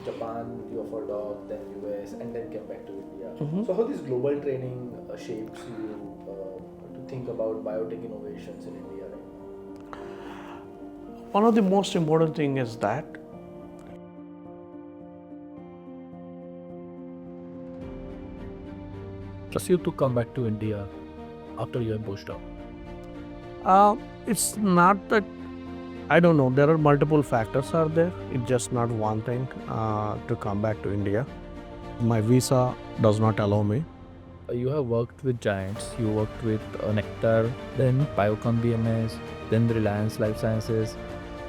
Japan, you for doc, then US, and then came back to India. So how this global training shapes you to think about biotech innovations in India? Right? One of the most important thing is that Trust you to come back to India after your postdoc? it's not that, I don't know, there are multiple factors are there. It's just not one thing to come back to India. My visa does not allow me. You have worked with giants. You worked with Nectar, then Biocon BMS, then Reliance Life Sciences.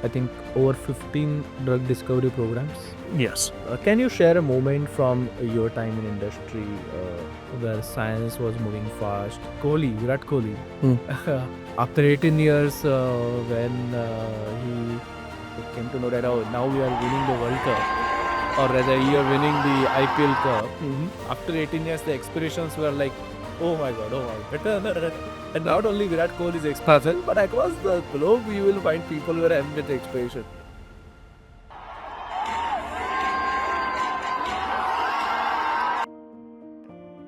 I think over 15 drug discovery programs. Yes. Can you share a moment from your time in industry where science was moving fast? Virat Kohli, after 18 years, when he came to know that now we are winning the World Cup, or rather you are winning the IPL Cup. After 18 years, the expectations were like, oh my god. And not only Virat Kohli's expansion, but across the globe you will find people who are having that expansion.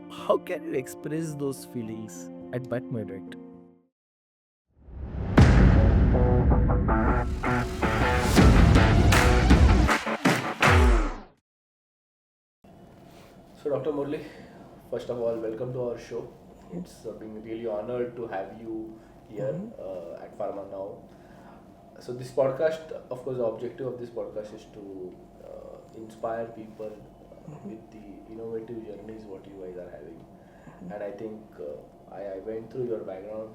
How can you express those feelings at Batman, right? So Dr. Murali, first of all, welcome to our show. It's being really honored to have you here at Pharma now. So this podcast, of course, the objective of this podcast is to inspire people with the innovative journeys what you guys are having. And I think I went through your background.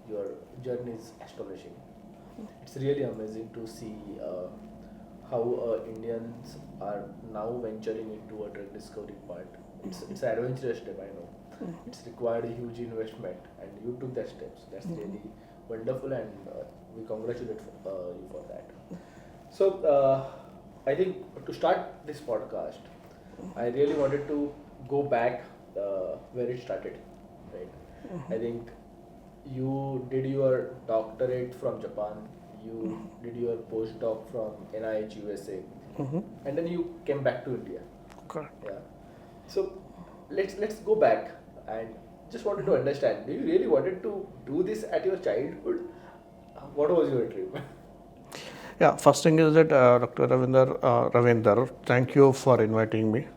Your journey is astonishing. It's really amazing to see how Indians are now venturing into a drug discovery part. It's an adventurous step, I know. It's required a huge investment, and you took that steps. That's really wonderful, and we congratulate you for that. So I think to start this podcast, I really wanted to go back where it started, right? I think you did your doctorate from Japan, you did your postdoc from NIH USA, and then you came back to India. Correct. Yeah. So let's go back and just wanted to understand. Do you really wanted to do this at your childhood? What was your dream? Yeah, first thing is that Dr. Ravinder, thank you for inviting me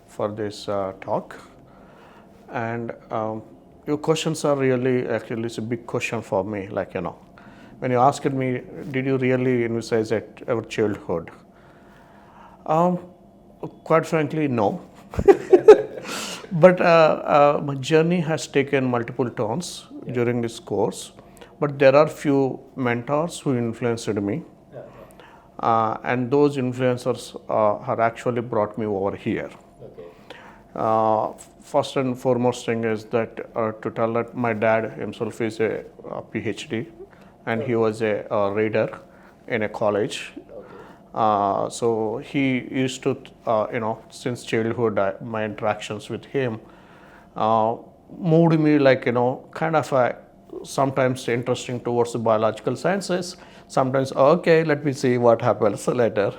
for this talk. And your questions are really, actually, it's a big question for me. Like, when you asked me, did you really envisage at our childhood? Quite frankly, no. But my journey has taken multiple turns during this course. But there are few mentors who influenced me. And those influencers have actually brought me over here. First and foremost thing is that to tell that my dad himself is a PhD, and he was a reader in a college. So he used to, since childhood, my interactions with him moved me like, kind of sometimes interesting towards the biological sciences. Sometimes, okay, let me see what happens later.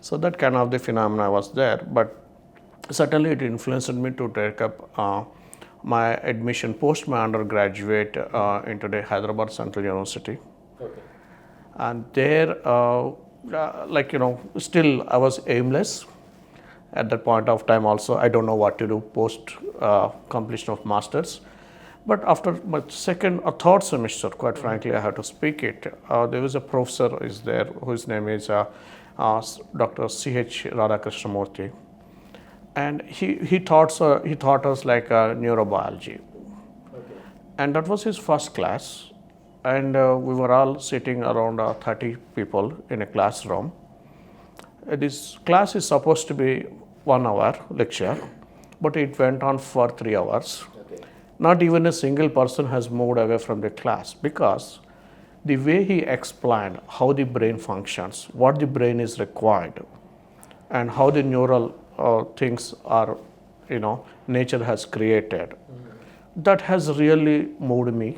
So that kind of the phenomena was there. But certainly it influenced me to take up my admission post my undergraduate into the Hyderabad Central University. And there, still I was aimless at that point of time also. I don't know what to do post completion of masters. But after my second or third semester, quite frankly, I have to speak it. There was a professor is there whose name is Dr. C.H. Radhakrishnamurthy. And he taught us like neurobiology. And that was his first class. And we were all sitting around 30 people in a classroom. This class is supposed to be 1 hour lecture, but it went on for 3 hours. Not even a single person has moved away from the class, because the way he explained how the brain functions, what the brain is required, and how the neural things are, nature has created, that has really moved me.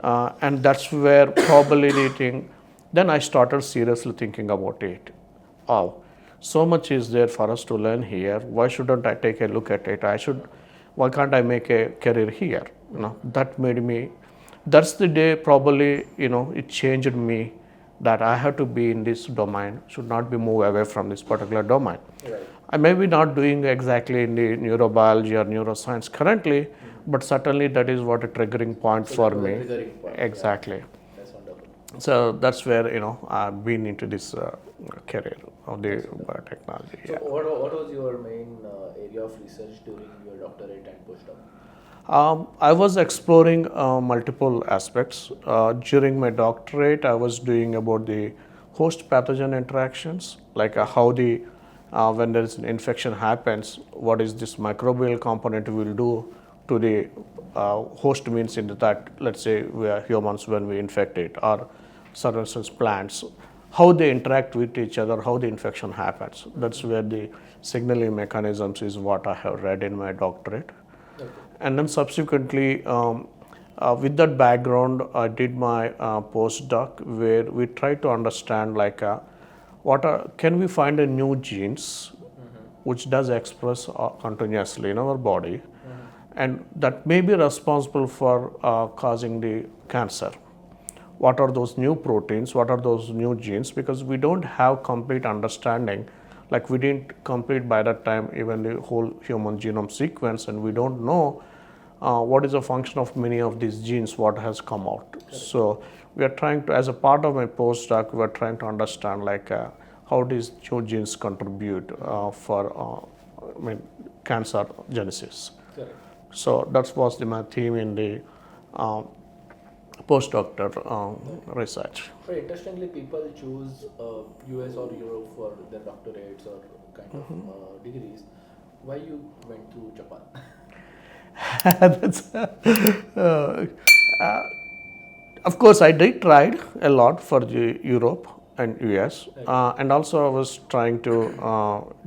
And that's where probably then I started seriously thinking about it. Oh, So much is there for us to learn here. Why shouldn't I take a look at it? Why can't I make a career here? That made me, that's the day probably, it changed me that I have to be in this domain, should not be moved away from this particular domain. Right. I may be not doing exactly in the neurobiology or neuroscience currently, but certainly that is what a triggering point So for that was a me. triggering point. Exactly. Yeah. That's wonderful. So that's where I've been into this career of the biotechnology. So Yeah. what was your main area of research during your doctorate and postdoc? I was exploring multiple aspects. During my doctorate, I was doing about the host-pathogen interactions, like how when there is an infection happens, what is this microbial component will do to the host, means in that, let's say we are humans when we infect it, or certain plants, how they interact with each other, how the infection happens. That's where the signaling mechanisms is what I have read in my doctorate. Okay. And then subsequently, with that background, I did my postdoc where we tried to understand can we find a new genes which does express continuously in our body, and that may be responsible for causing the cancer. What are those new proteins? What are those new genes? Because we don't have complete understanding. Like we didn't complete by that time even the whole human genome sequence, and we don't know what is the function of many of these genes, what has come out. Correct. So we are trying to, as a part of my postdoc, we are trying to understand how these new genes contribute for cancer genesis. Correct. So that was my theme in the postdoctoral research. But interestingly, people choose US or Europe for their doctorates or kind of degrees. Why you went to Japan? That's, of course, I did tried a lot for the Europe and US, and also I was trying to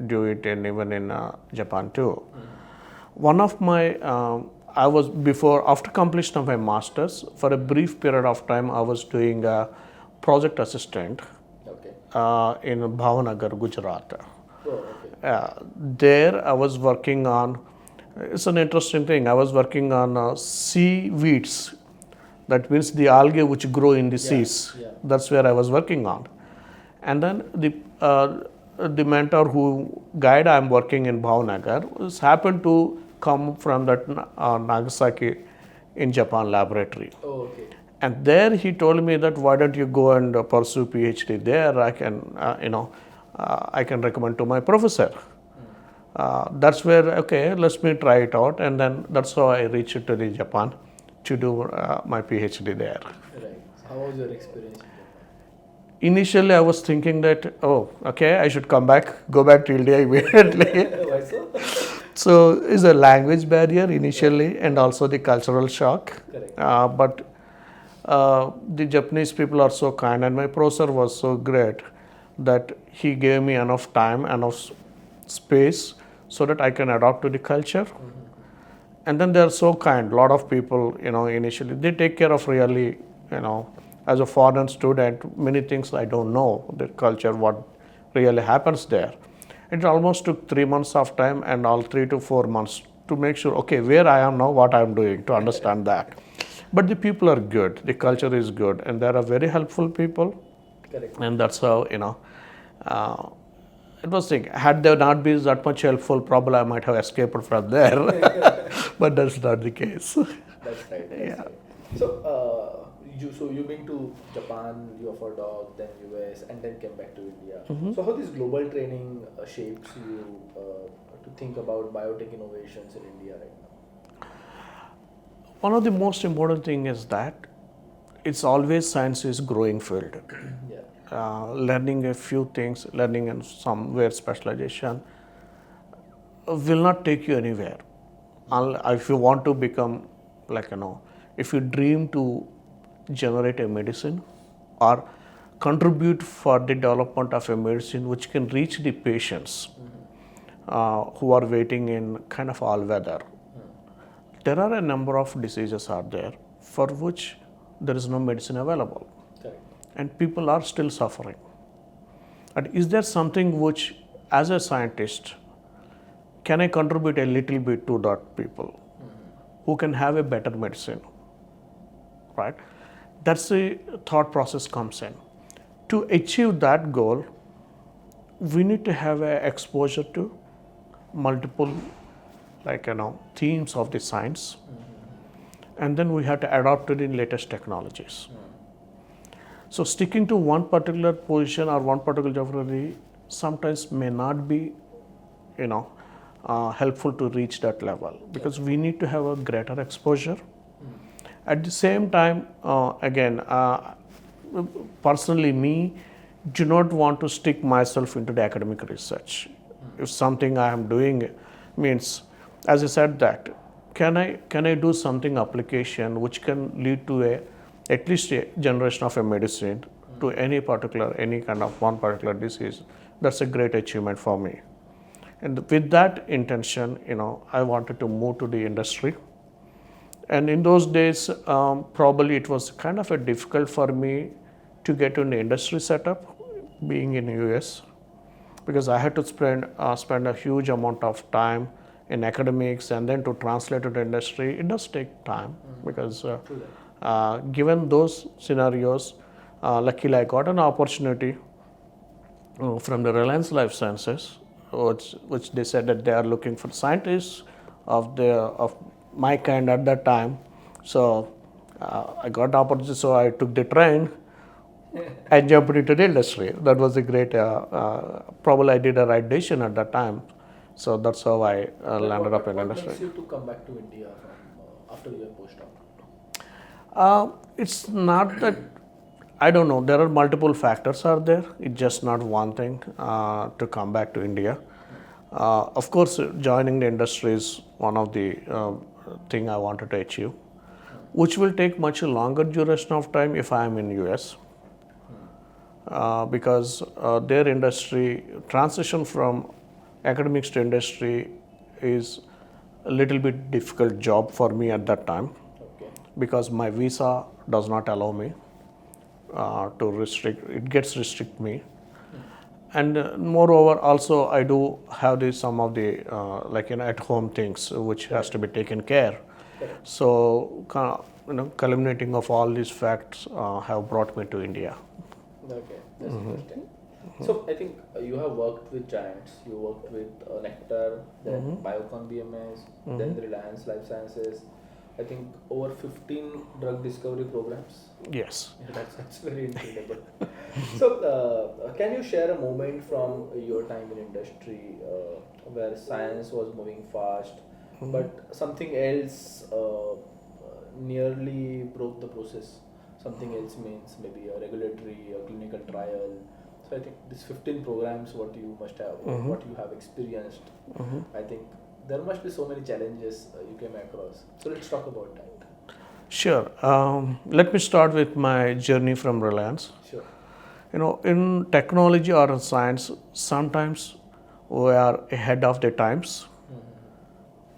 do it even in Japan too. One of my after completion of my masters, for a brief period of time, I was doing a project assistant in Bhavanagar, Gujarat. Oh, okay. There I was working on, it's an interesting thing, I was working on seaweeds, that means the algae which grow in the seas. Yeah. That's where I was working on. And then the mentor guide I'm working in Bhavanagar happened to come from that Nagasaki in Japan laboratory. Oh, okay. And there he told me that why don't you go and pursue PhD there? I can recommend to my professor. That's where let me try it out, and then that's how I reached to the Japan to do my PhD there. Right. How was your experience in Japan? Initially, I was thinking that I should go back to India immediately. Why so? So it's a language barrier initially, and also the cultural shock. Correct. But the Japanese people are so kind, and my professor was so great that he gave me enough time, enough space, so that I can adapt to the culture. And then they are so kind. A lot of people, initially they take care of really, as a foreign student, many things I don't know the culture, what really happens there. It almost took 3 months of time and all 3 to 4 months to make sure, where I am now, what I am doing, to understand that. But the people are good, the culture is good, and there are very helpful people. Correct. And that's how, it was thinking, had there not been that much helpful, probably I might have escaped from there. But that's not the case. That's right. Yeah. Right. So, you been to Japan, you are for doc, then US, and then came back to India. So how this global training shapes you to think about biotech innovations in India right now? One of the most important thing is that it's always science is growing field. Yeah. Learning a few things, learning in somewhere specialization will not take you anywhere. If you want to become if you dream to generate a medicine or contribute for the development of a medicine which can reach the patients who are waiting in kind of all weather. There are a number of diseases out there for which there is no medicine available. Correct. And people are still suffering. And is there something which as a scientist, can I contribute a little bit to that people who can have a better medicine, right? That's the thought process comes in. To achieve that goal, we need to have a exposure to multiple, themes of the science, and then we have to adapt to the latest technologies. So sticking to one particular position or one particular geography sometimes may not be, helpful to reach that level, because we need to have a greater exposure. At the same time, personally me, do not want to stick myself into the academic research. If something I am doing means, as I said that, can I do something application which can lead to at least a generation of a medicine to any kind of one particular disease. That's a great achievement for me. And with that intention, I wanted to move to the industry. And in those days, probably it was kind of a difficult for me to get in the industry setup, being in US, because I had to spend a huge amount of time in academics and then to translate to the industry. It does take time because given those scenarios, luckily I got an opportunity from the Reliance Life Sciences, which they said that they are looking for scientists of my kind at that time. So I got the opportunity, so I took the train and jumped into the industry. That was a great, probably I did a right decision at that time. So that's how I landed up in industry. What makes you to come back to India from, after your postdoc? It's not that, I don't know, there are multiple factors are there. It's just not one thing to come back to India. Of course, joining the industry is one of the thing I wanted to achieve, which will take much longer duration of time if I am in US. Because their industry, transition from academics to industry is a little bit difficult job for me at that time, because my visa does not allow me to restrict, it gets restrict me. And moreover, also I do have some of the at home things which has to be taken care. So culminating of all these facts have brought me to India. Okay, that's interesting. So I think you have worked with giants. You worked with Nectar, then Biocon BMS, then Reliance Life Sciences. I think over 15 drug discovery programs. Yes. Yeah, that's very incredible. So can you share a moment from your time in industry where science was moving fast, but something else nearly broke the process? Something else means maybe a regulatory, a clinical trial. So I think these 15 programs, what you must have, what you have experienced, I think there must be so many challenges you came across. So let's talk about that. Sure. Let me start with my journey from Reliance. Sure. In technology or in science, sometimes we are ahead of the times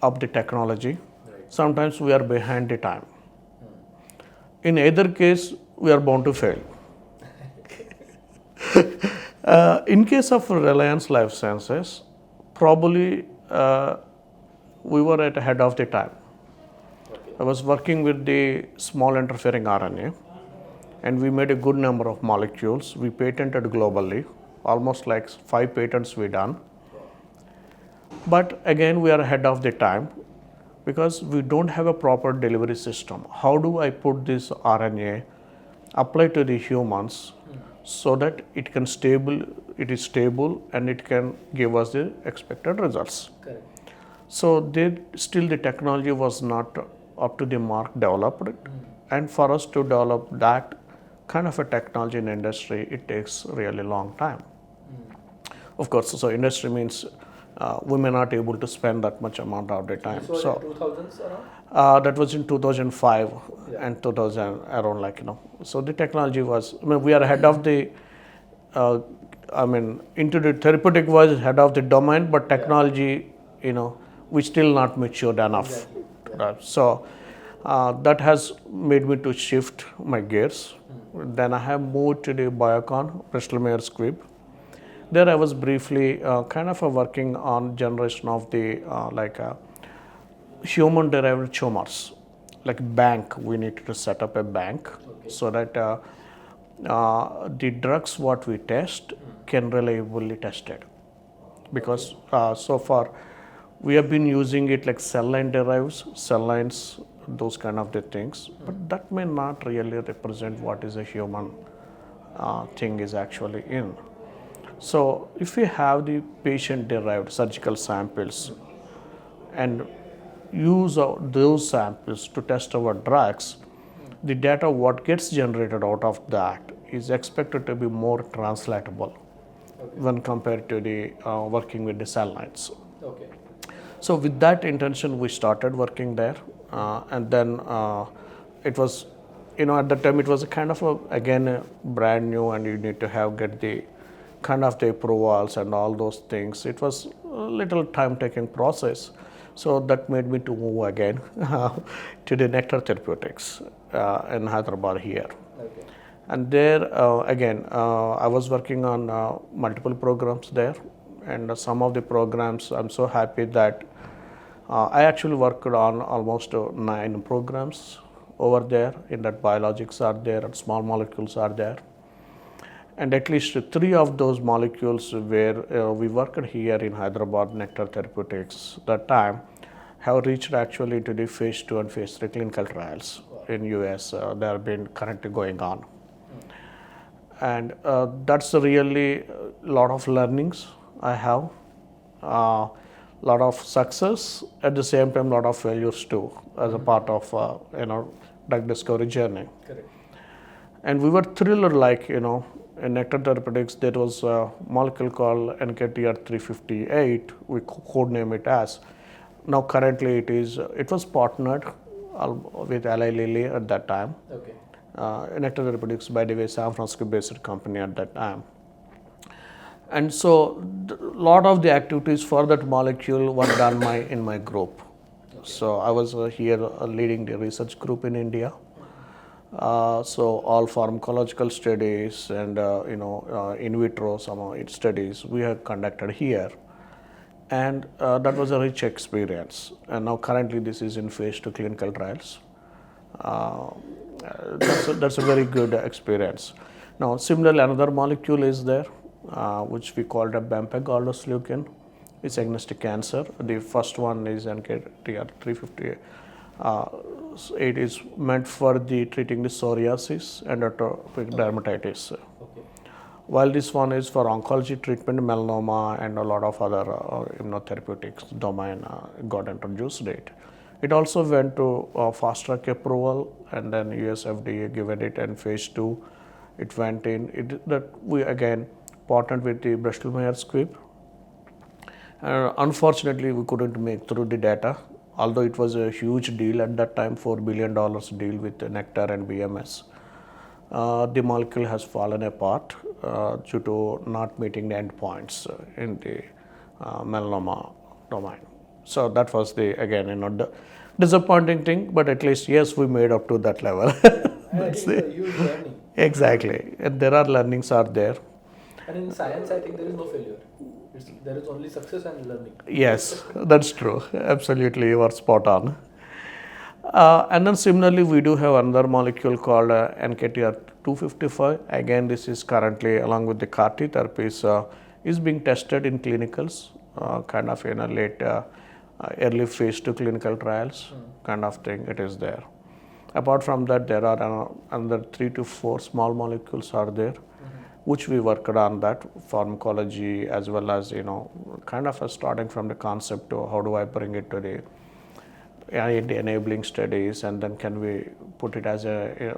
of the technology. Right. Sometimes we are behind the time. In either case, we are bound to fail. In case of Reliance Life Sciences, probably we were at ahead of the time. Okay. I was working with the small interfering RNA, and we made a good number of molecules. We patented globally, almost like 5 patents we done. But again, we are ahead of the time because we don't have a proper delivery system. How do I put this RNA, apply to the humans so that it is stable and it can give us the expected results? Correct. So still the technology was not up to the mark developed, and for us to develop that kind of a technology in industry, it takes really long time. Of course, so industry means we may not able to spend that much amount of the time. This was So in 2000s around? that was in 2005 and 2000 around So the technology was, we are ahead of the, into the therapeutic was ahead of the domain, but technology, we still not matured enough. Exactly. So that has made me to shift my gears. Then I have moved to the Biocon, Bristol Myers Squibb. There I was briefly kind of working on generation of the human derived tumors, like bank. We needed to set up a bank so that the drugs what we test can reliably tested, because so far we have been using it like cell line derives, cell lines, those kind of the things, but that may not really represent what is a human thing is actually in. So if we have the patient derived surgical samples and use those samples to test our drugs, the data what gets generated out of that is expected to be more translatable when compared to the working with the cell lines. Okay. So with that intention, we started working there, and then it was, at the time it was a kind of again brand new, and you need to get the kind of the approvals and all those things. It was a little time-taking process, so that made me to move again to the Nectar Therapeutics in Hyderabad here. Okay. And there again, I was working on multiple programs there, and some of the programs I'm so happy that I actually worked on almost 9 programs over there. In that, biologics are there and small molecules are there, and at least 3 of those molecules where we worked here in Hyderabad, Nectar Therapeutics, that time have reached actually to the phase 2 and phase 3 clinical trials in US. They have been currently going on. And that's really a lot of learnings I have, lot of success, at the same time lot of failures too, as a part of drug discovery journey. Correct. And we were thrilled, like in Nectar Therapeutics there was a molecule called NKTR358, we codename it as. Now currently it was partnered with Eli Lilly at that time. Okay. Nectar Therapeutics, by the way, San Francisco based company at that time. And so a lot of the activities for that molecule were done in my group. Okay. So I was here leading the research group in India. So all pharmacological studies and in vitro some studies we have conducted here, and that was a rich experience. And now currently this is in phase 2 clinical trials. That's a very good experience. Now similarly another molecule is there which we called a bempegaldosleukin. It's against cancer. The first one is NKTR358. It is meant for treating the psoriasis and atopic dermatitis. Okay. While this one is for oncology treatment, melanoma and a lot of other immunotherapeutics domain got introduced it. It also went to fast track approval, and then US FDA given it, and phase 2 it went in. That we again partnered with the Bristol Myers Squibb. Unfortunately, we couldn't make through the data, although it was a huge deal at that time, $4 billion deal with Nectar and BMS. The molecule has fallen apart due to not meeting the endpoints in the melanoma domain. So that was the disappointing thing, but at least yes, we made up to that level. That's a huge learning. Exactly, and there are learnings are there. And in science, I think there is no failure. There is only success and learning. Yes, that's true. Absolutely, you are spot on. And then similarly, we do have another molecule called NKTR255. Again, this is currently, along with the CAR-T therapies, is being tested in clinicals, kind of in a late, early phase 2 clinical trials, kind of thing. It is there. Apart from that, there are another 3 to 4 small molecules are there, which we worked on that pharmacology, as well as kind of starting from the concept to how do I bring it to the enabling studies, and then can we put it as a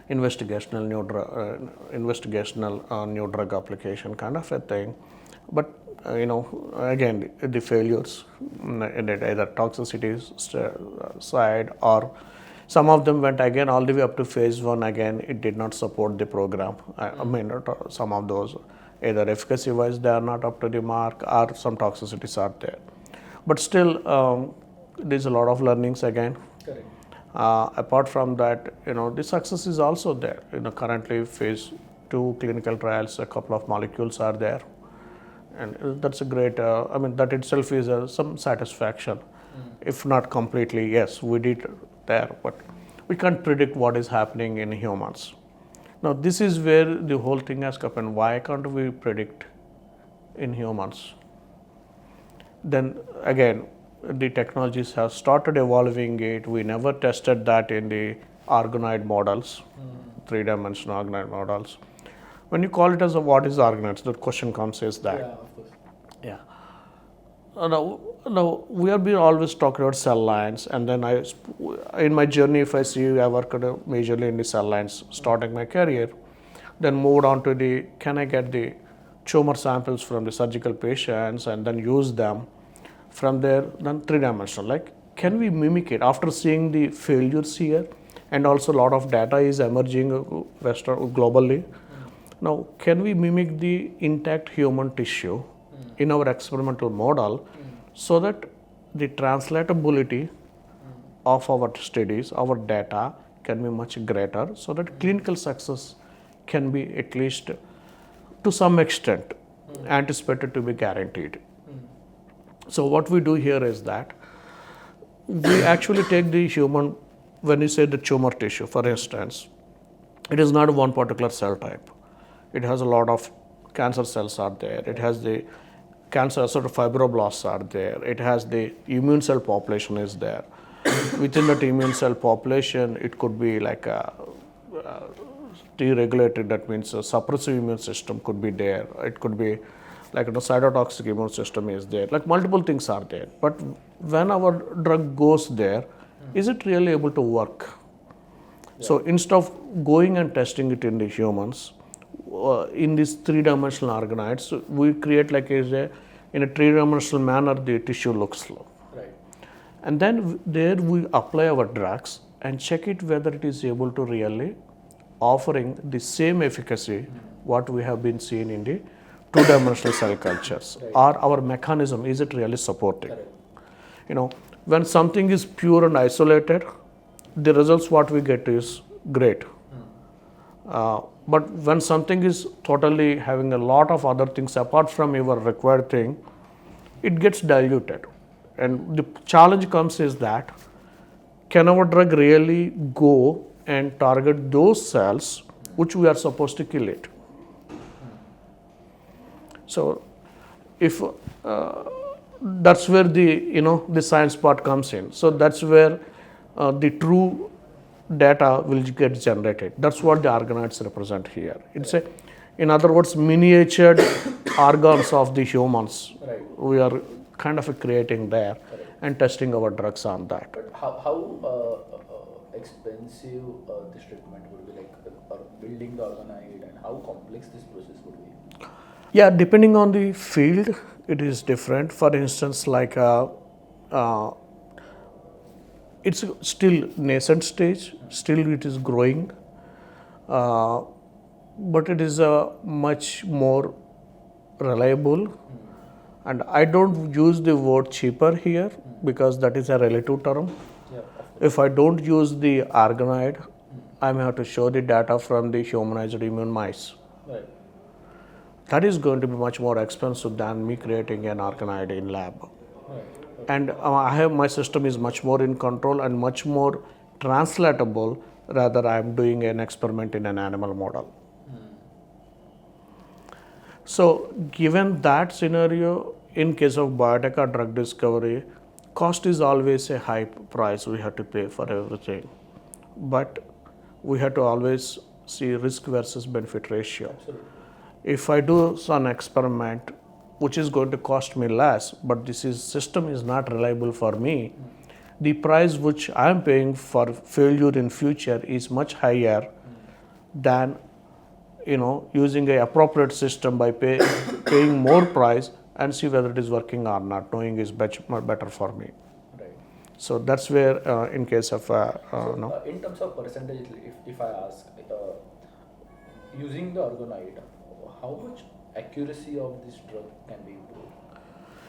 investigational new drug application kind of a thing. But again, the failures in either toxicity side, or some of them went again all the way up to phase 1. Again, it did not support the program. I mean, some of those either efficacy wise they are not up to the mark, or some toxicities are there. But still, there's a lot of learnings again. Correct. Apart from that, the success is also there. Currently phase 2 clinical trials, a couple of molecules are there. And that's a great, that itself is some satisfaction. If not completely, yes, we did there, but we can't predict what is happening in humans. Now, this is where the whole thing has come in. Why can't we predict in humans? Then again, the technologies have started evolving it. We never tested that in the organoid models, 3-dimensional organoid models. When you call it as what is organoids, the question comes is that. Yeah, of course. Yeah. Now we have been always talking about cell lines, and then in my journey, if I see I worked majorly in the cell lines, starting my career, then moved on to can I get the tumor samples from the surgical patients and then use them from there, then 3-dimensional. Like, can we mimic it after seeing the failures here, and also a lot of data is emerging globally. Now, can we mimic the intact human tissue in our experimental model so that the translatability of our studies, our data can be much greater, so that clinical success can be at least to some extent anticipated to be guaranteed. So what we do here is that we actually take the human, when you say the tumor tissue, for instance, it is not one particular cell type. It has a lot of cancer cells are there. It has the cancer sort of fibroblasts are there. It has the immune cell population is there. Within that immune cell population, it could be like a deregulated, that means a suppressive immune system could be there. It could be like cytotoxic immune system is there. Like multiple things are there. But when our drug goes there, is it really able to work? Yeah. So instead of going and testing it in the humans, in these 3-dimensional organoids, we create like in a 3-dimensional manner the tissue looks low. Right. And then there we apply our drugs and check it whether it is able to really offering the same efficacy what we have been seeing in the 2-dimensional cell cultures. Right. Or our mechanism, is it really supporting? Correct. When something is pure and isolated, the results what we get is great. But when something is totally having a lot of other things apart from your required thing, it gets diluted. And the challenge comes is that, can our drug really go and target those cells which we are supposed to kill it? So, if that's where the science part comes in. So that's where the true data will get generated. That's what the organoids represent here. It's in other words, miniatured organs of the humans. Right. We are kind of creating there and testing our drugs on that. But how expensive this treatment would be, like building the organoid, and how complex this process would be? Yeah, depending on the field, it is different. For instance, like it's still nascent stage, still it is growing, but it is much more reliable. And I don't use the word cheaper here because that is a relative term. Yeah. If I don't use the organoid, I may have to show the data from the humanized immune mice. Right. That is going to be much more expensive than me creating an organoid in lab. Right. And my system is much more in control and much more translatable, rather I am doing an experiment in an animal model. So given that scenario, in case of biotech or drug discovery, cost is always a high price we have to pay for everything. But we have to always see risk versus benefit ratio. Absolutely. If I do some experiment which is going to cost me less, but system is not reliable for me, the price which I am paying for failure in future is much higher than using a appropriate system by paying more price and see whether it is working or not, knowing is much better for me. Right. So that's where in case of in terms of percentage, if I ask, using the organoid, how much accuracy of this drug can be improved?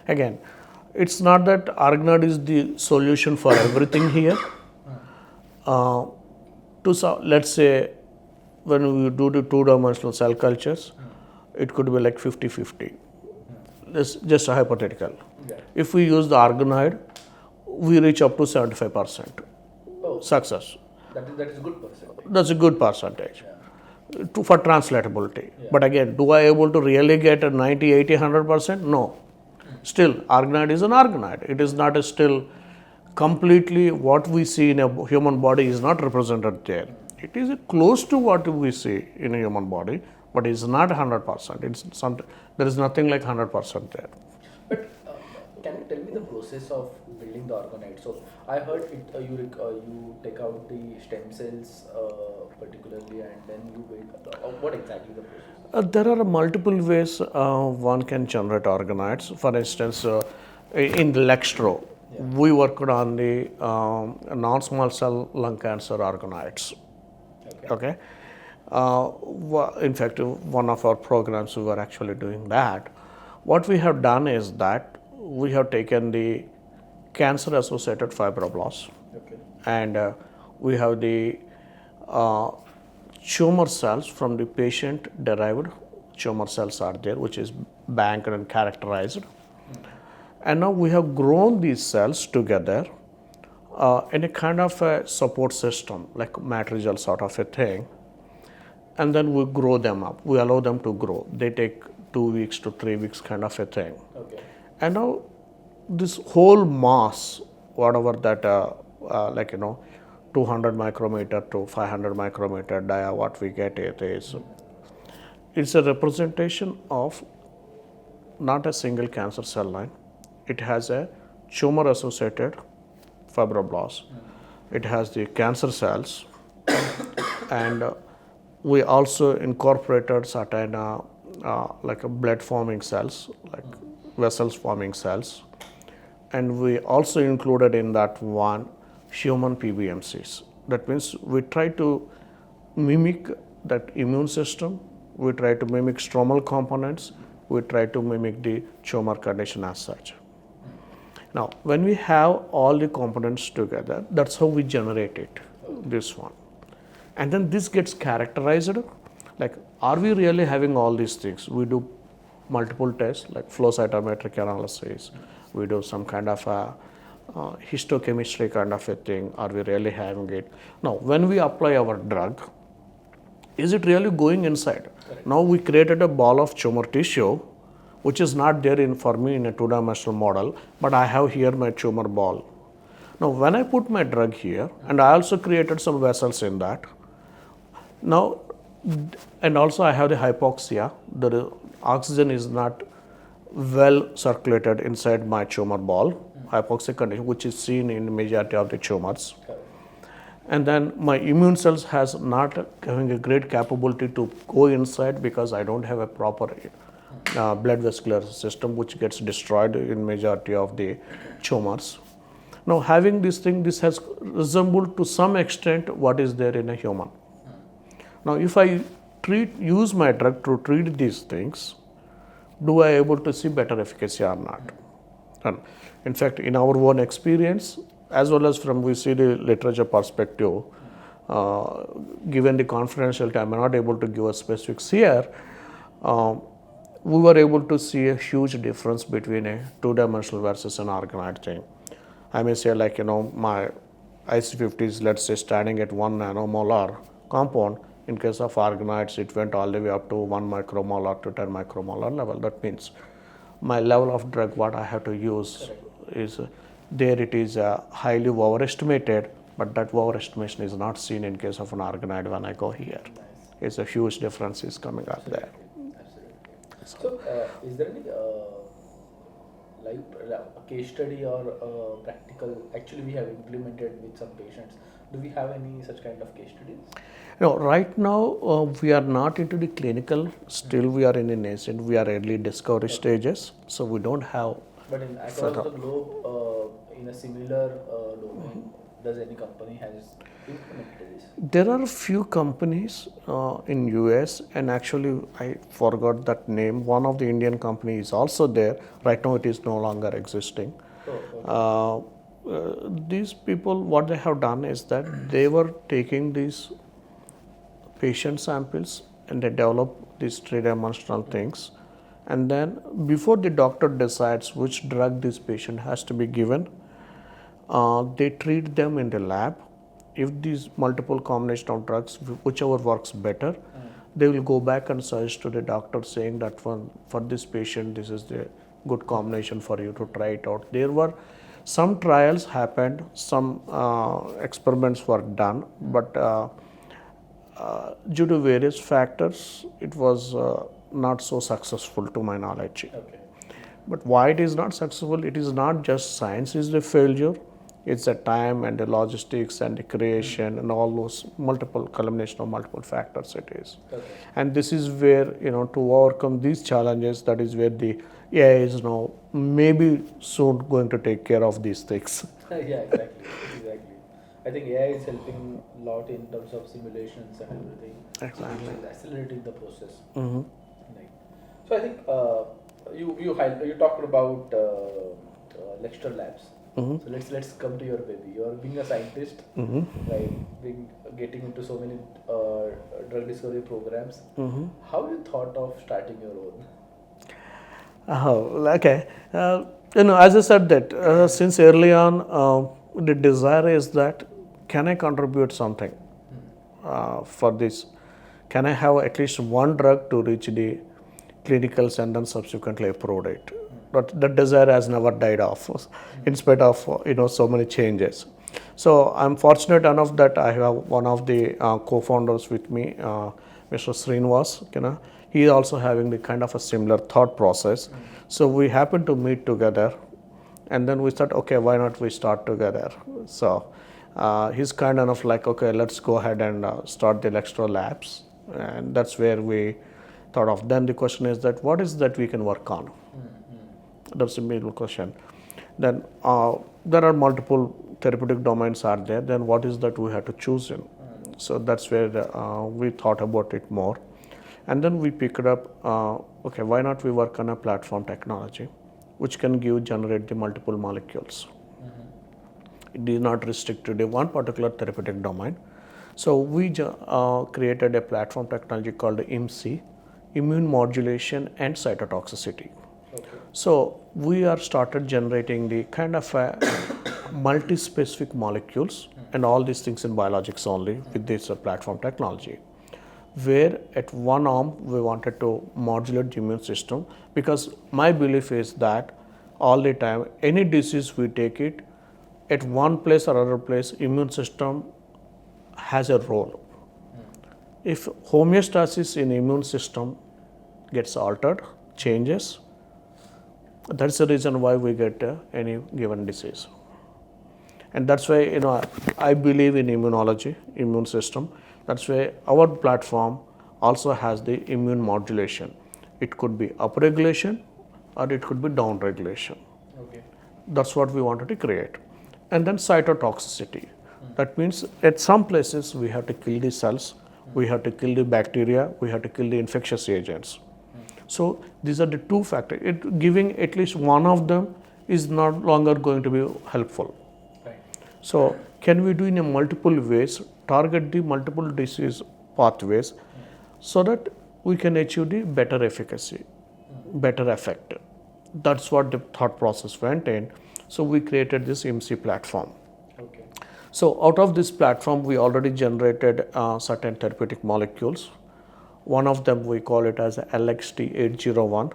Again, it's not that organoid is the solution for everything here. Let's say when we do the two-dimensional cell cultures, it could be like 50-50. This just a hypothetical. Yeah. If we use the organoid, we reach up to 75% Oh, success. that is good percentage. That's a good percentage for translatability. Yeah. But again, do I able to really get a 90, 80, 100%? No. Still, organoid is an organoid. It is not a still completely what we see in a human body is not represented there. It is close to what we see in a human body, but it's not 100%. There is nothing like 100% there. But can you tell me the process of building the organoid? So I heard you take out the stem cells particularly, and then you build. What exactly the process? There are multiple ways one can generate organoids. For instance, in the Lextro, we worked on the non-small cell lung cancer organoids. Okay. In fact, one of our programs we were actually doing that. What we have done is that we have taken the cancer-associated fibroblasts, and we have the tumor cells from the patient-derived tumor cells are there, which is banked and characterized. And now we have grown these cells together in a kind of a support system, like matricial sort of a thing. And then we grow them up. We allow them to grow. They take 2 weeks to 3 weeks kind of a thing. Okay. And now this whole mass, whatever that, 200 micrometer to 500 micrometer dia, what we get it is, it's a representation of not a single cancer cell line. It has a tumor associated fibroblast. It has the cancer cells, and we also incorporated certain like a blood forming cells, like vessels forming cells, and we also included in that one human PBMCs. That means we try to mimic that immune system, we try to mimic stromal components, we try to mimic the tumor condition as such. Now, when we have all the components together, that's how we generate it, this one. And then this gets characterized, like, are we really having all these things? We do multiple tests, like flow cytometric analysis. We do some kind of a histochemistry kind of a thing. Are we really having it? Now, when we apply our drug, is it really going inside? Correct. Now we created a ball of tumor tissue, which is not there for me in a two-dimensional model, but I have here my tumor ball. Now, when I put my drug here, and I also created some vessels in that. Now, and also I have the hypoxia. The oxygen is not well circulated inside my tumor ball, hypoxic condition, which is seen in majority of the tumors. And then my immune cells has not having a great capability to go inside because I don't have a proper blood vascular system, which gets destroyed in majority of the tumors. Now, having this thing, this has resembled to some extent what is there in a human. Now, if I use my drug to treat these things, do I able to see better efficacy or not? And in fact, in our own experience, as well as from we see the literature perspective, given the confidentiality, I'm not able to give a specifics here. We were able to see a huge difference between a two-dimensional versus an organoid thing. I may say, like, my IC50 is, let's say, standing at 1 nanomolar compound. In case of organoids, it went all the way up to 1 micromolar to 10 micromolar level. That means my level of drug, what I have to use is, there it is highly overestimated, but that overestimation is not seen in case of an organoid when I go here. It's a huge difference is coming up there. So, is there any case study or practical, actually we have implemented with some patients, do we have any such kind of case studies? No, right now we are not into the clinical, still we are in the nascent, we are early discovery stages, so we don't have. But across the globe, in a similar domain, does any company has implemented this? There are a few companies in US, and actually I forgot that name. One of the Indian companies is also there. Right now it is no longer existing. These people, what they have done is that they were taking these patient samples and they develop these three-dimensional things. And then before the doctor decides which drug this patient has to be given, they treat them in the lab. If these multiple combination of drugs, whichever works better, they will go back and suggest to the doctor saying that for this patient, this is the good combination for you to try it out. There were some trials happened, some experiments were done, but due to various factors, it was not so successful to my knowledge. Okay. But why it is not successful? It is not just science is the failure. It's the time and the logistics and the creation and all those multiple culmination of multiple factors it is. Okay. And this is where, to overcome these challenges, that is where the AI is now maybe soon going to take care of these things. Yeah, exactly. I think AI is helping a lot in terms of simulations and everything. Exactly. Which is accelerating the process. Mm-hmm. Right. So I think you talked about Lectural Labs. Mm-hmm. So let's come to your baby. You are being a scientist, Mm-hmm. right? Getting into so many drug discovery programs. Mm-hmm. How you thought of starting your own? Oh, okay. As I said that since early on, the desire is that can I contribute something for this? Can I have at least one drug to reach the clinicals and then subsequently approved it? But that desire has never died off, in spite of so many changes. So I'm fortunate enough that I have one of the co-founders with me, Mr. Srinivas. He is also having the kind of a similar thought process. So we happened to meet together, and then we thought, okay, why not we start together? So he's kind enough like, okay, let's go ahead and start the Lectural Labs, and that's where we thought of. Then the question is that what is that we can work on? That's the main question. Then there are multiple therapeutic domains are there. Then what is that we have to choose in? So that's where we thought about it more. And then we picked up, okay, why not we work on a platform technology which can generate the multiple molecules. It is not restricted to one particular therapeutic domain. So we created a platform technology called IMC, Immune Modulation and Cytotoxicity. Okay. So we are started generating the kind of multi-specific molecules and all these things in biologics only with this platform technology, where at one arm we wanted to modulate the immune system, because my belief is that all the time any disease we take it at one place or other place, immune system has a role. If homeostasis in immune system gets altered, changes, that's the reason why we get any given disease. And that's why I believe in immunology, immune system. That's why our platform also has the immune modulation. It could be upregulation or it could be downregulation. Okay. That's what we wanted to create. And then cytotoxicity. That means at some places we have to kill the cells, we have to kill the bacteria, we have to kill the infectious agents. So these are the two factors. Giving at least one of them is not longer going to be helpful. Right. So can we do in a multiple ways, target the multiple disease pathways so that we can achieve the better efficacy, better effect. That's what the thought process went in. So we created this MC platform. Okay. So out of this platform, we already generated certain therapeutic molecules. One of them we call it as LXT801.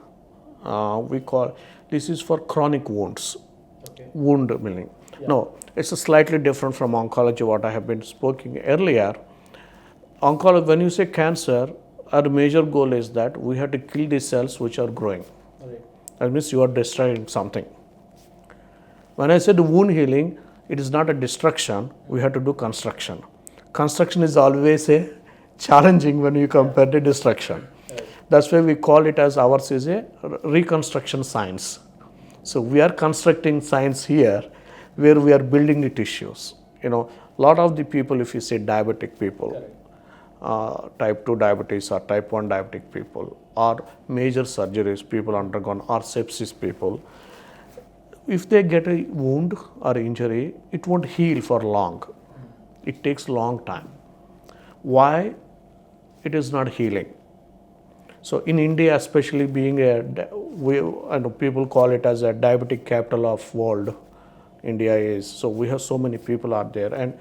This is for chronic wounds, Okay. wound milling. Yeah. No, it's a slightly different from oncology, what I have been speaking earlier. Oncology, when you say cancer, our major goal is that we have to kill the cells which are growing. Right. That means you are destroying something. When I said wound healing, it is not a destruction, we have to do construction. Construction is always a challenging when you compare the destruction. Right. That's why we call it as ours is a reconstruction science. So we are constructing science here where we are building the tissues. A lot of the people, if you say diabetic people, type 2 diabetes or type 1 diabetic people, or major surgeries people undergone, or sepsis people, if they get a wound or injury, it won't heal for long. It takes long time. Why? it is not healing. So in India, especially being people call it as a diabetic capital of world. India is, so we have so many people out there, and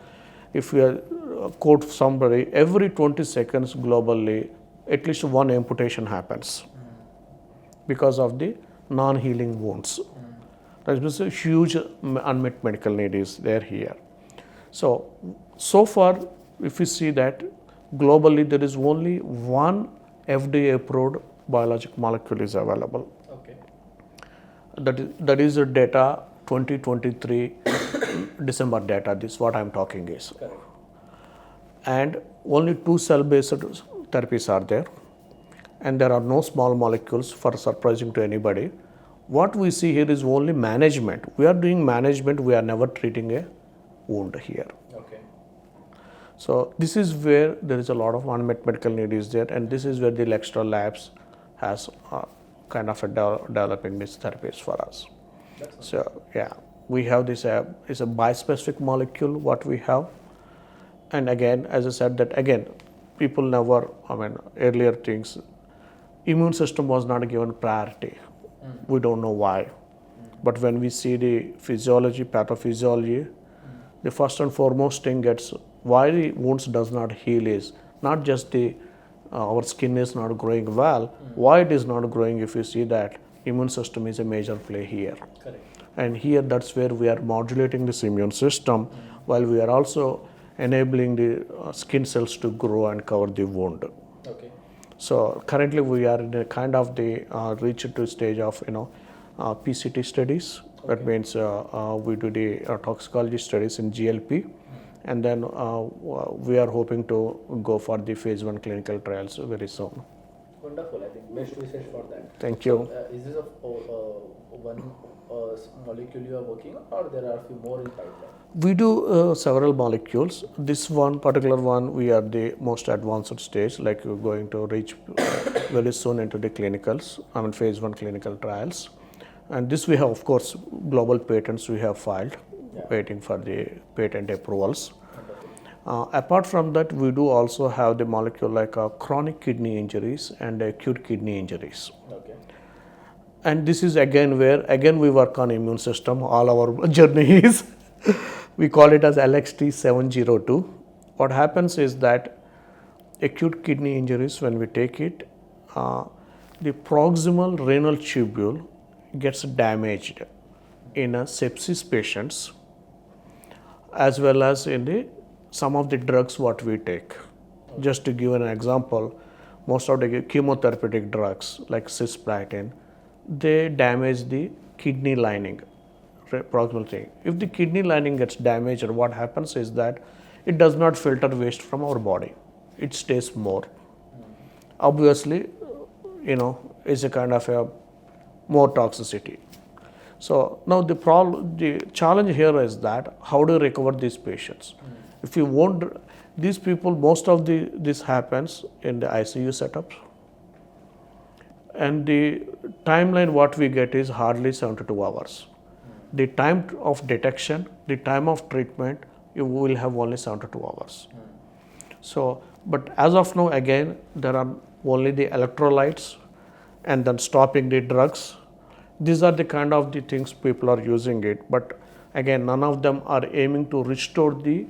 if we quote somebody, every 20 seconds globally, at least one amputation happens because of the non-healing wounds. That is a huge unmet medical need is there here. So far, if we see that globally, there is only one FDA-approved biologic molecule is available. Okay. That is the data 2023 December data. This is what I'm talking is. Correct. And only 2 cell-based therapies are there, and there are no small molecules, for surprising to anybody. What we see here is only management. We are doing management. We are never treating a wound here. Okay. So this is where there is a lot of unmet medical need is there, and this is where the Lectural Labs has kind of developing these therapies for us. So yeah, we have this is a bispecific molecule what we have, and again, as I said that again, people never, earlier things, immune system was not given priority. We don't know why, but when we see the physiology, pathophysiology, the first and foremost thing gets why the wounds does not heal is not just the our skin is not growing well. Why it is not growing? If you see that immune system is a major play here. Correct. And here that's where we are modulating this immune system while we are also enabling the skin cells to grow and cover the wound. Okay. So currently we are in a kind of the reached to stage of PCT studies. That means we do the toxicology studies in GLP, and then we are hoping to go for the phase 1 clinical trials very soon. Wonderful. I think best wishes for that. Thank you. So, is this one molecule you are working on, or there are a few more in pipeline? We do several molecules. This one particular one, we are the most advanced stage, like we're going to reach very soon into the clinicals, phase 1 clinical trials. And this we have, of course, global patents we have filed, waiting for the patent approvals. Apart from that, we do also have the molecule like chronic kidney injuries and acute kidney injuries. Okay. And this is again where we work on immune system. All our journey is, we call it as LXT702. What happens is that acute kidney injuries, when we take it, the proximal renal tubule gets damaged in a sepsis patients, as well as in some of the drugs what we take. Just to give an example, most of the chemotherapeutic drugs like cisplatin, they damage the kidney lining, proximal thing. If the kidney lining gets damaged, what happens is that it does not filter waste from our body. It stays more. Obviously, is a kind of a more toxicity. So now the challenge here is that how do you recover these patients? If you want these people, most of this happens in the ICU setups, and the timeline what we get is hardly 72 hours. The time of detection, the time of treatment, you will have only 72 hours. So, but as of now, again, there are only the electrolytes and then stopping the drugs. These are the kind of the things people are using it, but again, none of them are aiming to restore the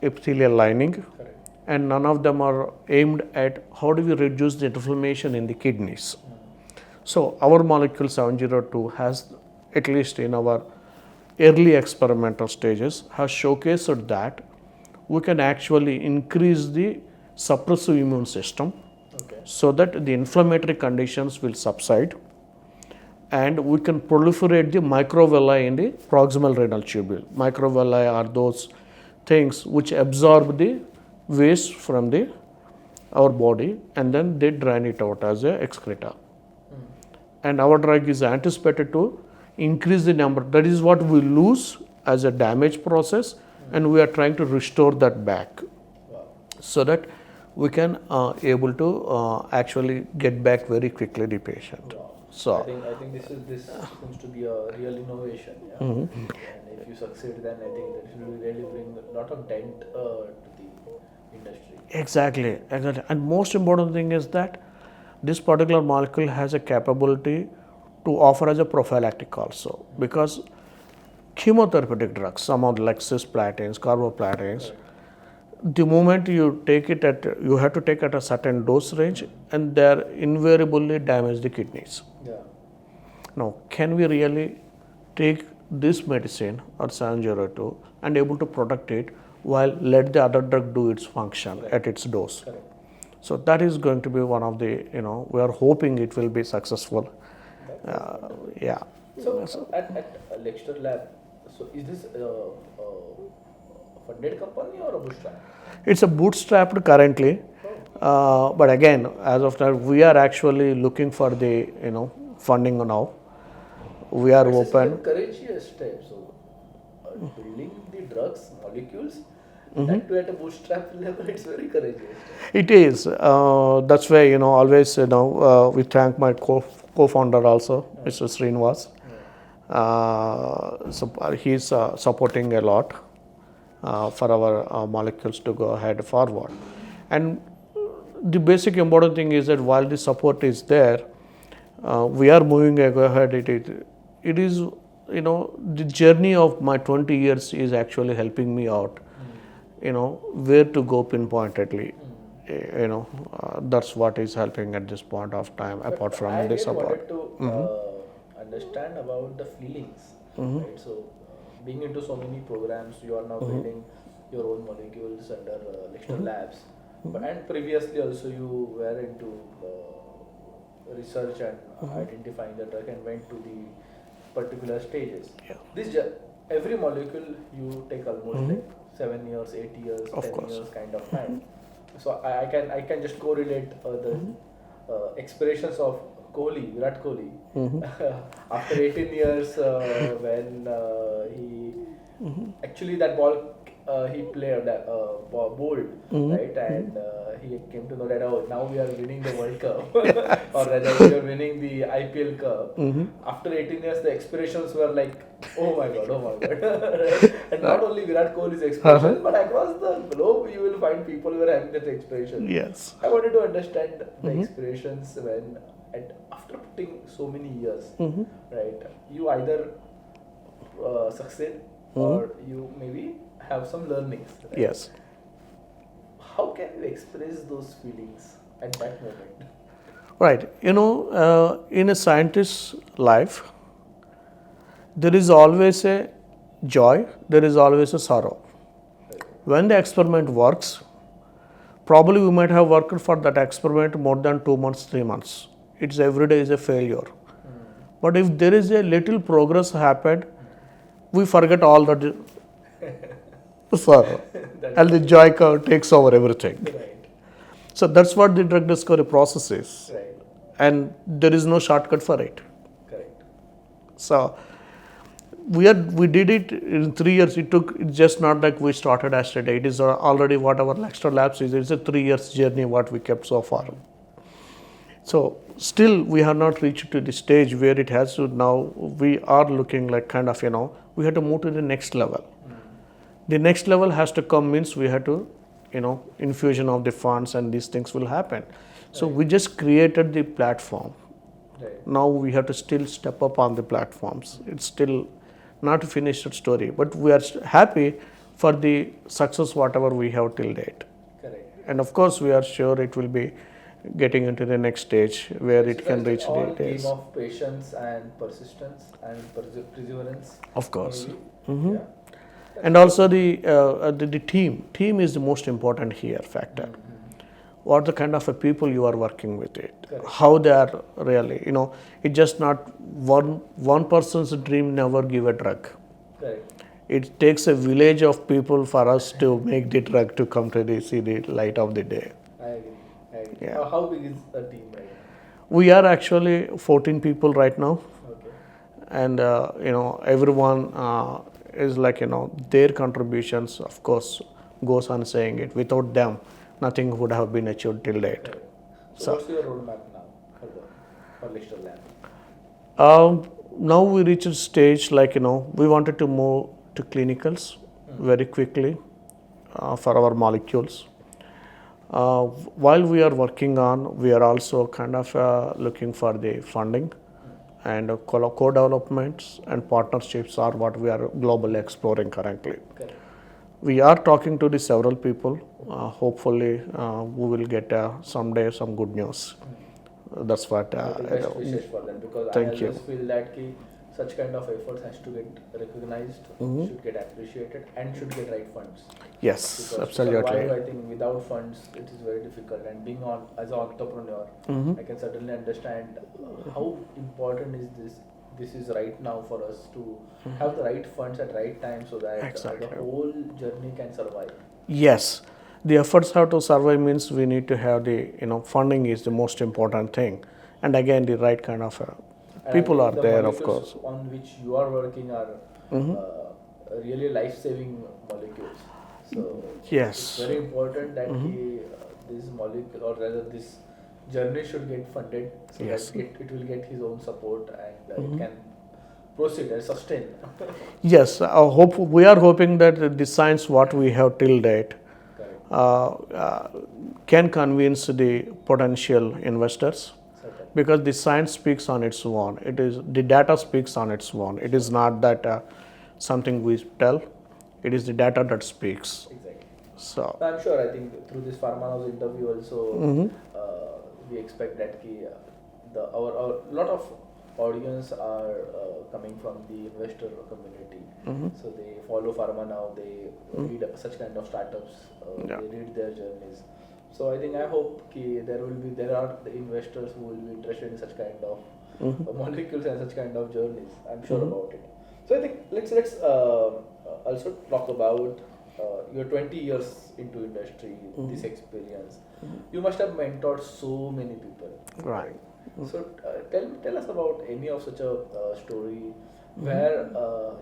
epithelial lining. Correct. And none of them are aimed at how do we reduce the inflammation in the kidneys. So our molecule 702 has, at least in our early experimental stages, has showcased that we can actually increase the suppressive immune system, so that the inflammatory conditions will subside, and we can proliferate the microvilli in the proximal renal tubule. Microvilli are those things which absorb the waste from our body, and then they drain it out as a excreta. And our drug is anticipated to increase the number. That is what we lose as a damage process, and we are trying to restore that back. Wow. So that we can able to actually get back very quickly the patient. Wow. So I think this seems to be a real innovation. Yeah? And if you succeed, then I think that will really bring a lot of dent to the industry. Exactly. And most important thing is that this particular molecule has a capability to offer as a prophylactic also, because chemotherapeutic drugs, some of like cisplatins, carboplatins, Correct. the moment you take it at, you have to take at a certain dose range, and they are invariably damage the kidneys. Yeah. Now, can we really take this medicine or 702 and able to protect it while let the other drug do its function Right. at its dose? Correct. So that is going to be one of the, we are hoping it will be successful. Yeah. So at Lectural Lab, so is this a funded company or a bootstrap? It's a bootstrapped currently, but again, as of now, we are actually looking for the, funding now. We are It's a open. courageous step. So building the drugs, molecules, that too at a bootstrap level, it's very courageous. It is. That's why, always, we thank my co-founder also, Mr. Srinivas. He's supporting a lot for our molecules to go ahead forward. And the basic important thing is that while the support is there, we are moving ahead. It is, the journey of my 20 years is actually helping me out, where to go pinpointedly. That's what is helping at this point of time, apart from I the really support. wanted to understand about the feelings, right? So, being into so many programs, you are now building your own molecules under Lectural Labs, and previously also you were into research and identifying the drug and went to the particular stages. Yeah. Every molecule you take almost like 7 years, 8 years, Of 10 course. years kind of time. So I can just correlate the expressions of Kohli, Virat Kohli, after 18 years when he actually that ball he played bowled, right, and he came to know that now we are winning the World Cup or rather we are winning the IPL Cup. After 18 years, the expressions were like, oh my god, right? And not only Virat Kohli's expressions, but across the globe you will find people who are having that expression. Yes. I wanted to understand the expressions when after putting so many years, right? You either succeed or you maybe have some learnings. Right? Yes. How can you express those feelings at that moment? Right. In a scientist's life, there is always a joy, there is always a sorrow. When the experiment works, probably we might have worked for that experiment more than 2 months, 3 months. It's every day is a failure. But if there is a little progress happened, we forget all the sorrow, and the joy curve takes over everything. Right. So that's what the drug discovery process is, Right. and there is no shortcut for it. Correct. So we did it in 3 years. It's just not like we started yesterday. It is already what our Lextro Labs is. It's a 3 years journey what we kept so far. So still we have not reached to the stage where it has to. Now we are looking like kind of, we have to move to the next level. The next level has to come means we have to, infusion of the funds, and these things will happen. So we just created the platform. Right. Now we have to still step up on the platforms. It's still not a finished story, but we are happy for the success whatever we have till date. Correct. And of course we are sure it will be getting into the next stage where it can reach all the days. game of patience and persistence and perseverance. Of course. Maybe. Yeah. And also the team is the most important here factor. What the kind of a people you are working with it, Correct. how they are really, it's just not one person's dream never give a drug. Correct. It takes a village of people for us to make the drug to come to see the light of the day. I agree. Yeah. How big is the team right now? We are actually 14 people right now, Okay. and everyone is like, their contributions of course goes on saying it. Without them, nothing would have been achieved till date. Correct. So, So- what's your roadmap now for Lectural Lab? Now we reached a stage like, we wanted to move to clinicals very quickly for our molecules. While we are working on, we are also kind of looking for the funding, and co-developments and partnerships are what we are globally exploring currently. Correct. We are talking to the several people. Hopefully, we will get someday some good news. That's what The I best know. wishes for them, because I Thank you. always feel that such kind of efforts has to get recognized, should get appreciated, and should get right funds. Yes, Because to absolutely. survive, I think without funds it is very difficult. And being on as an entrepreneur, I can certainly understand how important is this. This is right now for us to have the right funds at right time, so that Exactly. the whole journey can survive. Yes, the efforts have to survive means we need to have the funding is the most important thing, and again the right kind of And people I are think the there, of molecules course. on which you are working are really life-saving molecules. So Yes. it's very important that this molecule, or rather this journey, should get funded, so Yes. that it will get his own support, and it can proceed and sustain. Yes, we are hoping that the science what we have till date Correct. can convince the potential investors, Certain. because the science speaks on its own. It is the data speaks on its own. It is not that something we tell. It is the data that speaks. Exactly. So I'm sure. I think through this Pharma House interview also, we expect that our lot of audience are coming from the investor community. So they follow Pharma now. They read such kind of startups. Yeah. They read their journeys. So I think I hope there are the investors who will be interested in such kind of molecules and such kind of journeys. I'm sure about it. So I think let's also talk about your 20 years into industry, this experience. You must have mentored so many people. right. So tell us about any of such a story where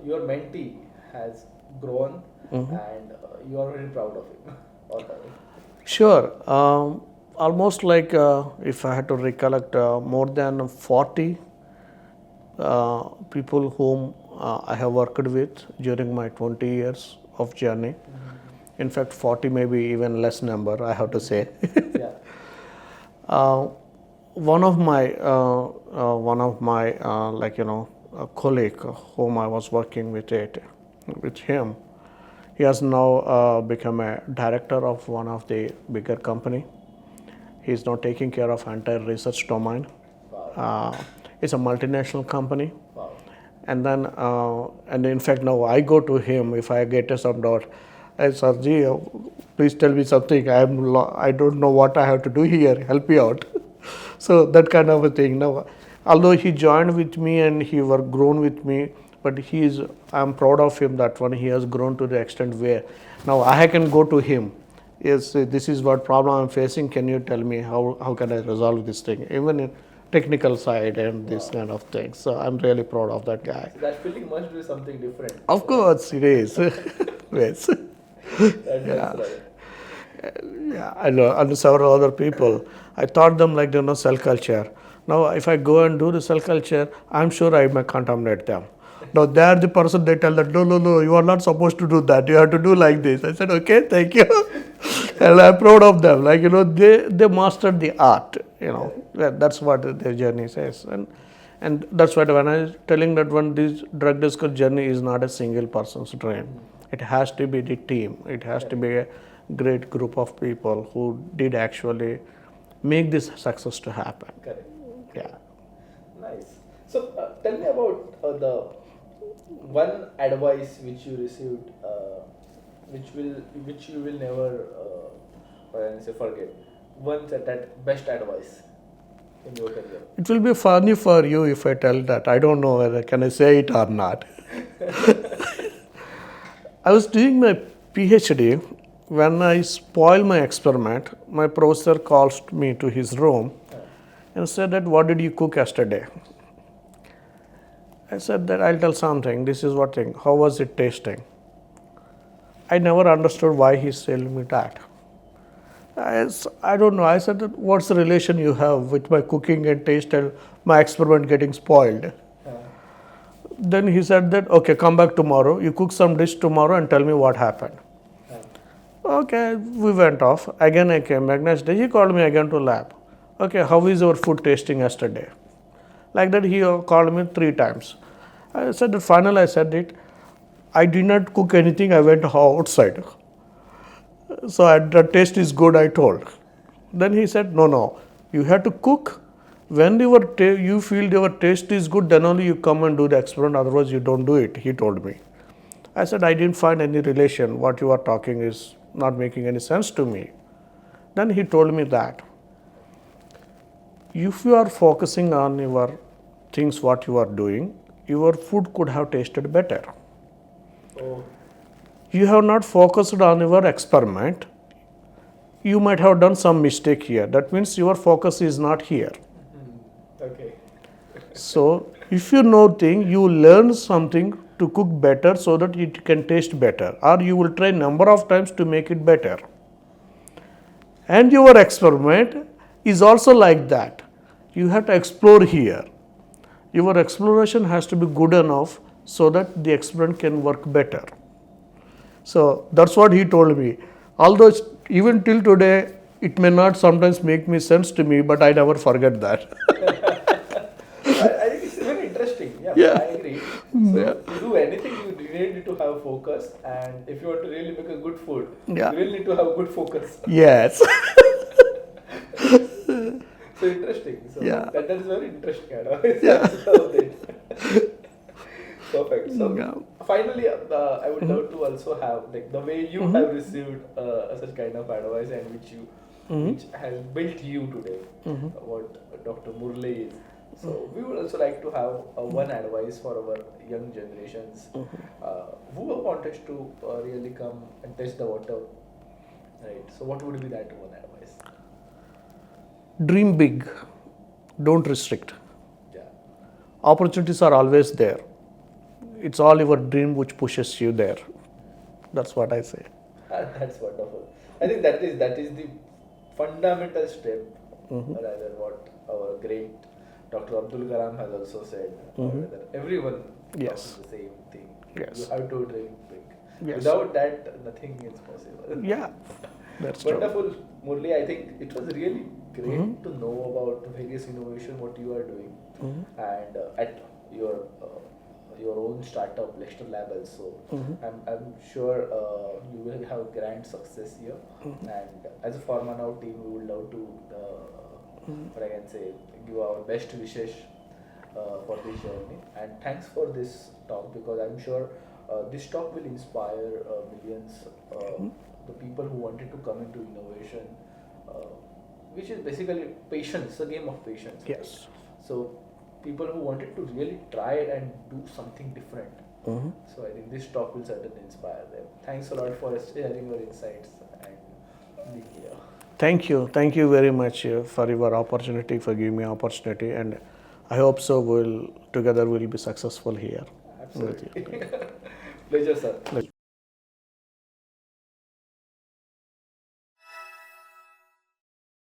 your mentee has grown and you are very proud of him or her. Sure. Almost like if I had to recollect, more than 40 people whom I have worked with during my 20 years of journey. In fact, 40 maybe even less number, I have to say. Yeah. One of my a colleague whom I was working with him, he has now become a director of one of the bigger company. He is now taking care of entire research domain. Wow. It's a multinational company. Wow. And then, and in fact, now I go to him if I get some doubt. Hey, Sarji, please tell me something. I don't know what I have to do here. Help me out. So that kind of a thing. Now, although he joined with me and he were grown with me, but I'm proud of him that one. He has grown to the extent where now I can go to him. Yes, this is what problem I'm facing. Can you tell me how can I resolve this thing? Even in technical side and this kind of thing. So I'm really proud of that guy. So that feeling must be something different. Of course, it is. Yes. That's right. Yeah, I know. And several other people, I taught them cell culture. Now, if I go and do the cell culture, I'm sure I may contaminate them. Now, they are the person, they tell that, no, you are not supposed to do that. You have to do like this. I said, okay, thank you. And I'm proud of them. They mastered the art, That's what their journey says. And that's why when I was telling that this drug discovery journey is not a single person's dream. It has to be the team. It has to be a great group of people who did actually make this success to happen. Correct. Yeah. Nice. So tell me about the one advice which you received, which you will never forget. One that best advice in your career. It will be funny for you if I tell that. I don't know whether can I say it or not. I was doing my PhD. When I spoiled my experiment, my professor calls me to his room and said that, what did you cook yesterday? I said that I'll tell something. This is what thing. How was it tasting? I never understood why he's telling me that. I don't know. I said that what's the relation you have with my cooking and taste and my experiment getting spoiled? Then he said that, okay, come back tomorrow. You cook some dish tomorrow and tell me what happened. Okay, we went off. Again, I came back. Next day, he called me again to lab. Okay, how is your food tasting yesterday? Like that, he called me 3 times. I said, finally, I said it. I did not cook anything. I went outside. So the taste is good, I told. Then he said, no, you have to cook. When you feel your taste is good, then only you come and do the experiment. Otherwise, you don't do it, he told me. I said, I didn't find any relation. What you are talking is not making any sense to me. Then he told me that if you are focusing on your things, what you are doing, your food could have tasted better. Oh. You have not focused on your experiment. You might have done some mistake here. That means your focus is not here. Okay. So if you know thing, you learn something to cook better so that it can taste better, or you will try number of times to make it better. And your experiment is also like that. You have to explore here. Your exploration has to be good enough so that the experiment can work better. So that's what he told me. Although even till today, it may not sometimes make me sense to me, but I never forget that. I think it's very interesting. Yeah, Yeah. I agree. So to do anything, you really need to have focus, and if you want to really make a good food, Yeah. you really need to have good focus. Yes. So interesting. So Yeah. that is very interesting. I love it. Perfect. So finally, I would love to also have like the way you have received such kind of advice and which has built you today. What Dr. Murali is. So we would also like to have one advice for our young generations who want us to really come and test the water. Right. So what would be that one advice? Dream big. Don't restrict. Yeah. Opportunities are always there. It's all your dream which pushes you there. That's what I say. That's wonderful. I think that is the fundamental step, rather what our great Dr. Abdul Kalam has also said. That everyone Yes. talks the same thing. Yes. You have to dream big. Yes. Without that, nothing is possible. Yeah, that's true. Wonderful, Murali. I think it was really great to know about various innovation what you are doing, and at your own startup, Lectural Labs. So I'm sure you will have grand success here. And as a Pharma now team, we would love to, what I can say, give our best wishes for this journey. And thanks for this talk, because I'm sure this talk will inspire millions, the people who wanted to come into innovation, which is basically patience, a game of patience. Yes. So people who wanted to really try it and do something different. So I think this talk will certainly inspire them. Thanks a lot for sharing your insights and being here. Thank you very much for your opportunity, for giving me opportunity, and I hope so we'll be successful here. Absolutely. Pleasure, sir.